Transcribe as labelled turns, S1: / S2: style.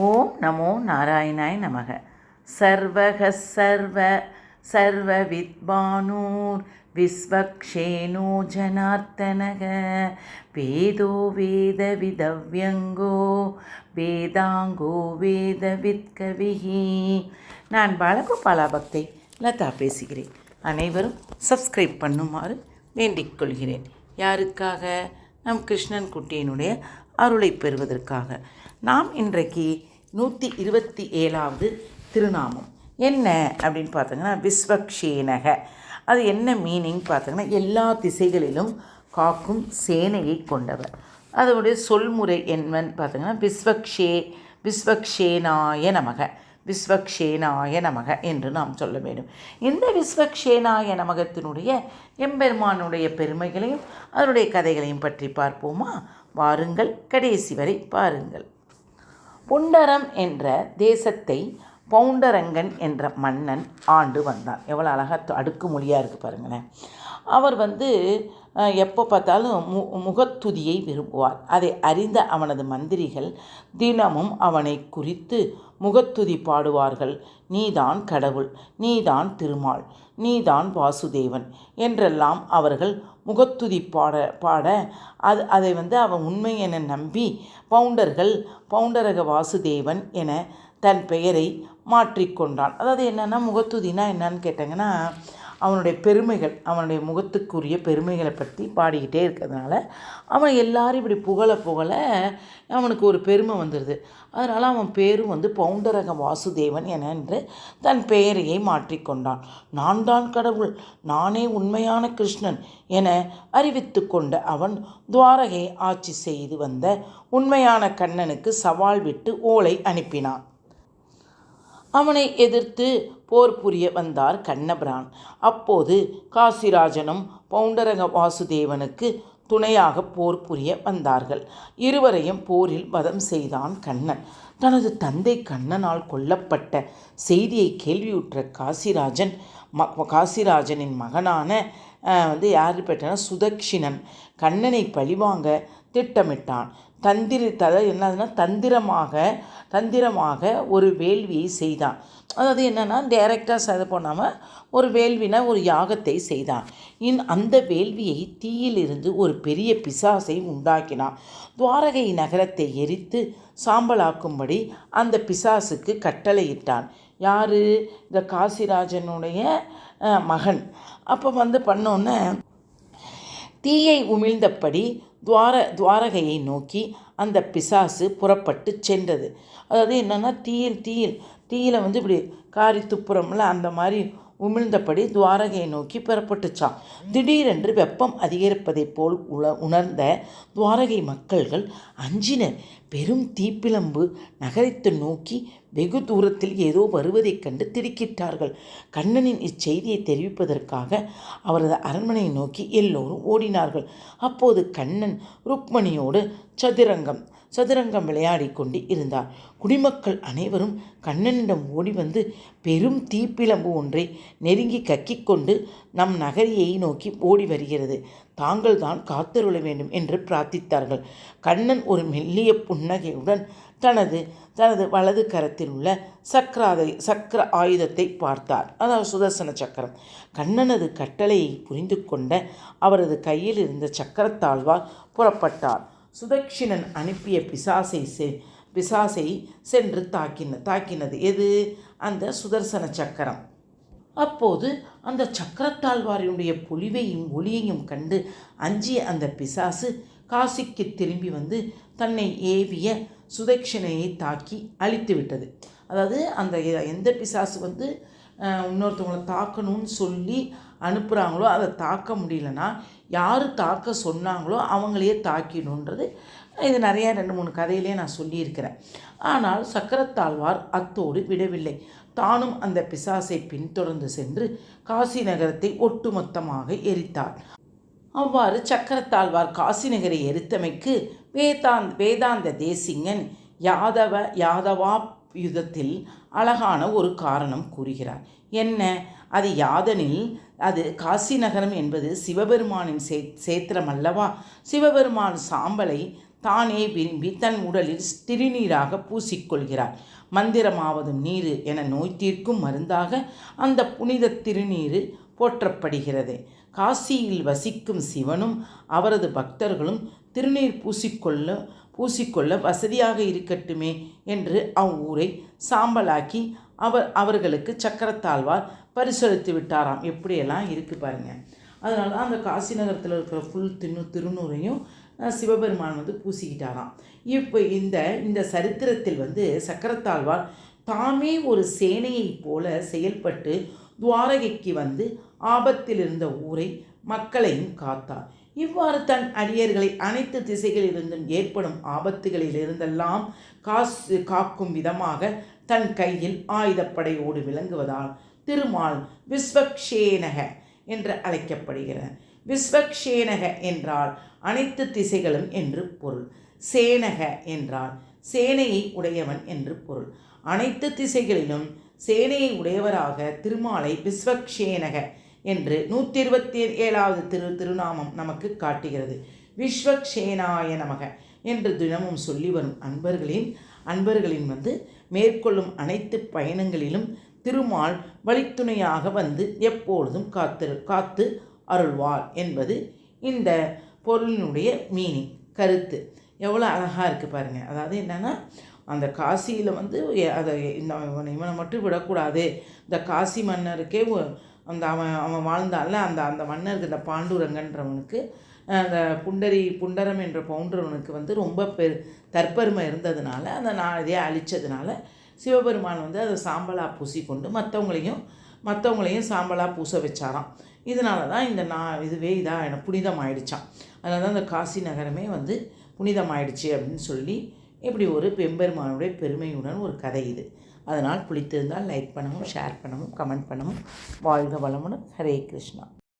S1: ஓம் நமோ நாராயணாய நமக. சர்வக சர்வ வித்வானூர் விஸ்வக்ஷேனோ ஜனார்த்தனக வேதோ வேத விதவ்யங்கோ வேதாங்கோ வேத வித்கவிஹி. நான் பாலகோபாலா பக்தை லதா பேசுகிறேன். அனைவரும் சப்ஸ்கிரைப் பண்ணுமாறு வேண்டிக் கொள்கிறேன். யாருக்காக? நம் கிருஷ்ணன் குட்டியினுடைய அருளை பெறுவதற்காக. நாம் இன்றைக்கு 127வது திருநாமம் என்ன அப்படின்னு பார்த்தீங்கன்னா விஸ்வக்ஷேனக. அது என்ன மீனிங் பார்த்தீங்கன்னா எல்லா திசைகளிலும் காக்கும் சேனையை கொண்டவர். அதோடைய சொல்முறை என்னன்னு பார்த்தீங்கன்னா விஸ்வக்ஷேனாய நமக, விஸ்வக்ஷேனாய நமக என்று நாம் சொல்ல வேண்டும். இந்த விஸ்வக்ஷேனாய நமகத்தினுடைய எம்பெருமானுடைய பெருமைகளையும் அதனுடைய கதைகளையும் பற்றி பார்ப்போமா? வாருங்கள், கடைசி வரை பாருங்கள். புண்டரம் என்ற தேசத்தை பவுண்டரங்கன் என்ற மன்னன் ஆண்டு வந்தான். எவ்வளோ அழகாக அடுக்கு மொழியாக இருக்குது பாருங்களேன். அவர் எப்போ பார்த்தாலும் முகத்துதியை விரும்புவார். அதை அறிந்த அவனது மந்திரிகள் தினமும் அவனை குறித்து முகத்துதி பாடுவார்கள். நீதான் கடவுள், நீதான் திருமால், நீதான் வாசுதேவன் என்றெல்லாம் அவர்கள் முகத்துதி பாட அதை அவன் உண்மை என நம்பி பவுண்டரக வாசுதேவன் என தன் பெயரை மாற்றிக்கொண்டான். அதாவது என்னென்னா, முகத்துதினா என்னன்னு கேட்டாங்கன்னா, அவனுடைய பெருமைகள், அவனுடைய முகத்துக்குரிய பெருமைகளை பற்றி பாடிக்கிட்டே இருக்கிறதுனால அவன் எல்லாரும் இப்படி புகழ அவனுக்கு ஒரு பெருமை வந்துடுது. அதனால் அவன் பேரும் பவுண்டரக வாசுதேவன் என்று தன் பெயரையை மாற்றிக்கொண்டான். நான் தான் கடவுள், நானே உண்மையான கிருஷ்ணன் என அறிவித்து கொண்ட அவன் துவாரகை ஆட்சி செய்து வந்த உண்மையான கண்ணனுக்கு சவால் விட்டு ஓலை அனுப்பினான். அவனை எதிர்த்து போர் புரிய வந்தார் கண்ணபிரான். அப்போது காசிராஜனும் பவுண்டரக வாசுதேவனுக்கு துணையாக போர் புரிய வந்தார்கள். இருவரையும் போரில் வதம் செய்தான் கண்ணன். தனது தந்தை கண்ணனால் கொல்லப்பட்ட செய்தியை கேள்வியுற்ற காசிராஜனின் மகனான யார் பெற்றான சுதக்ஷிணன் கண்ணனை பழிவாங்க திட்டமிட்டான். தந்திரமாக ஒரு வேள்வியை செய்தான். அதாவது என்னென்னா, டைரெக்டாக இது பண்ணாமல் ஒரு வேள்வினா ஒரு யாகத்தை செய்தான். அந்த வேள்வியை தீயிலிருந்து ஒரு பெரிய பிசாசை உண்டாக்கினான். துவாரகை நகரத்தை எரித்து சாம்பலாக்கும்படி அந்த பிசாசுக்கு கட்டளையிட்டான். யார்? இந்த காசிராஜனுடைய மகன். அப்போ பண்ணோன்னே தீயை உமிழ்ந்தபடி துவாரகையை நோக்கி அந்த பிசாசு புறப்பட்டு சென்றது. அதாவது என்னென்னா, தீயில இப்படி காரி துப்புறம்ல அந்த மாதிரி உமிழ்ந்தபடி துவாரகையை நோக்கி புறப்பட்டுச்சான். திடீரென்று வெப்பம் அதிகரிப்பதைப் போல் உணர்ந்த துவாரகை மக்கள்கள் அஞ்சினர். பெரும் தீப்பிழம்பு நகரத்தை நோக்கி வெகு தூரத்தில் ஏதோ வருவதைக் கண்டு திடுக்கிட்டார்கள். கண்ணனின் இச்செய்தியை தெரிவிப்பதற்காக அவரது அரண்மனையை நோக்கி எல்லோரும் ஓடினார்கள். அப்போது கண்ணன் ருக்மணியோடு சதுரங்கம் விளையாடி கொண்டு இருந்தார். குடிமக்கள் அனைவரும் கண்ணனிடம் ஓடி பெரும் தீப்பிழம்பு ஒன்றை நெருங்கி கக்கிக்கொண்டு நம் நகரியை நோக்கி ஓடி வருகிறது, தாங்கள் தான் காத்தருள வேண்டும் என்று பிரார்த்தித்தார்கள். கண்ணன் ஒரு மெல்லிய புன்னகையுடன் தனது வலது கரத்தில் உள்ள சக்கர ஆயுதத்தை பார்த்தார். அதாவது சுதர்சன சக்கரம். கண்ணனது கட்டளையை புரிந்து கொண்ட அவரது கையில் இருந்த சக்கரத்தாழ்வார் புறப்பட்டார். சுதக்ஷிணன் அனுப்பிய பிசாசை சென்று தாக்கினது எது? அந்த சுதர்சன சக்கரம். அப்போது அந்த சக்கரத்தாழ்வாரினுடைய பொலிவையும் ஒளியையும் கண்டு அஞ்சிய அந்த பிசாசு காசிக்கு திரும்பி தன்னை ஏவிய சுதக்ஷிணையை தாக்கி அழித்து விட்டது. அதாவது எந்த பிசாசு இன்னொருத்தவங்களை தாக்கணும்னு சொல்லி அனுப்புகிறாங்களோ அதை தாக்க முடியலன்னா யார் தாக்க சொன்னாங்களோ அவங்களையே தாக்கிடணுன்றது இது நிறையா 2-3 கதையிலே நான் சொல்லியிருக்கிறேன். ஆனால் சக்கரத்தாழ்வார் அத்தோடு விடவில்லை. தானும் அந்த பிசாசை பின்தொடர்ந்து சென்று காசி நகரத்தை ஒட்டுமொத்தமாக எரித்தார். அவ்வாறு சக்கரத்தாழ்வார் காசி நகரை எரித்தமைக்கு வேதாந்த தேசிங்கன் யாதவா யுதத்தில் அழகான ஒரு காரணம் கூறுகிறார். என்ன அது? யாதனில் அது காசி நகரம் என்பது சிவபெருமானின் சேத்திரம் அல்லவா? சிவபெருமான் சாம்பலை தானே விரும்பி தன் உடலில் திருநீராக பூசிக்கொள்கிறார். மந்திரமாவதும் நீரு என நோய் தீர்க்கும் மருந்தாக அந்த புனித திருநீரு போற்றப்படுகிறது. காசியில் வசிக்கும் சிவனும் அவரது பக்தர்களும் திருநீர் பூசிக்கொள்ள வசதியாக இருக்கட்டுமே என்று அவ்வூரை சாம்பலாக்கி அவர்களுக்கு சக்கரத்தாழ்வார் பரிசளித்து விட்டாராம். எப்படியெல்லாம் இருக்குது பாருங்கள். அதனால அந்த காசி நகரத்தில் இருக்கிற ஃபுல் திருநூறையும் சிவபெருமான் பூசிக்கிட்டாராம். இப்போ இந்த சரித்திரத்தில் சக்கரத்தாழ்வார் தாமே ஒரு சேனையைப் போல செயல்பட்டு துவாரகைக்கு ஆபத்தில் இருந்த ஊரை மக்களையும் காத்தார். இவ்வாறு தன் அடியர்களை அனைத்து திசைகளிலிருந்தும் ஏற்படும் ஆபத்துகளிலிருந்தெல்லாம் காக்கும் விதமாக தன் கையில் ஆயுதப்படையோடு விளங்குவதால் திருமால் விஸ்வக்ஷேனக என்று அழைக்கப்படுகிறார். விஸ்வக்ஷேனக என்றால் அனைத்து திசைகளும் என்று பொருள். சேனக என்றால் சேனையை உடையவன் என்று பொருள். அனைத்து திசைகளிலும் சேனையை உடையவராக திருமாலை விஸ்வக்ஷேனக என்று 127வது திருநாமம் நமக்கு காட்டுகிறது. விஸ்வக்ஷேனாய நமக என்று தினமும் சொல்லி வரும் அன்பர்களின் மேற்கொள்ளும் அனைத்து பயணங்களிலும் திருமால் வழித்துணையாக எப்பொழுதும் காத்து அருள்வார் என்பது இந்த பொருளினுடைய மீனிங், கருத்து. எவ்வளோ அழகாக இருக்குது பாருங்கள். அதாவது என்னென்னா, அந்த காசியில் அதை இவனை மட்டும் விடக்கூடாது. இந்த காசி மன்னருக்கே அந்த அவன் வாழ்ந்தால அந்த மன்னருக்கு, இந்த பாண்டுரங்கன்றவனுக்கு, அந்த புண்டரம் என்ற பவுண்டரவனுக்கு ரொம்ப தற்பெருமை இருந்ததுனால இதே அழித்ததுனால சிவபெருமான் அதை சாம்பலாக பூசிக்கொண்டு மற்றவங்களையும் சாம்பலாக பூச வச்சாராம். இதனால தான் இதுவே இதாக புனிதமாயிடுச்சான். அதனால தான் இந்த காசி நகரமே புனிதமாயிடுச்சு அப்படின்னு சொல்லி இப்படி ஒரு பெருமானுடைய பெருமையுடன் ஒரு கதை இது. அதனால் பிடித்திருந்தால் லைக் பண்ணவும், ஷேர் பண்ணவும், கமெண்ட் பண்ணவும். வாழ்க வளமுடன். ஹரே கிருஷ்ணா.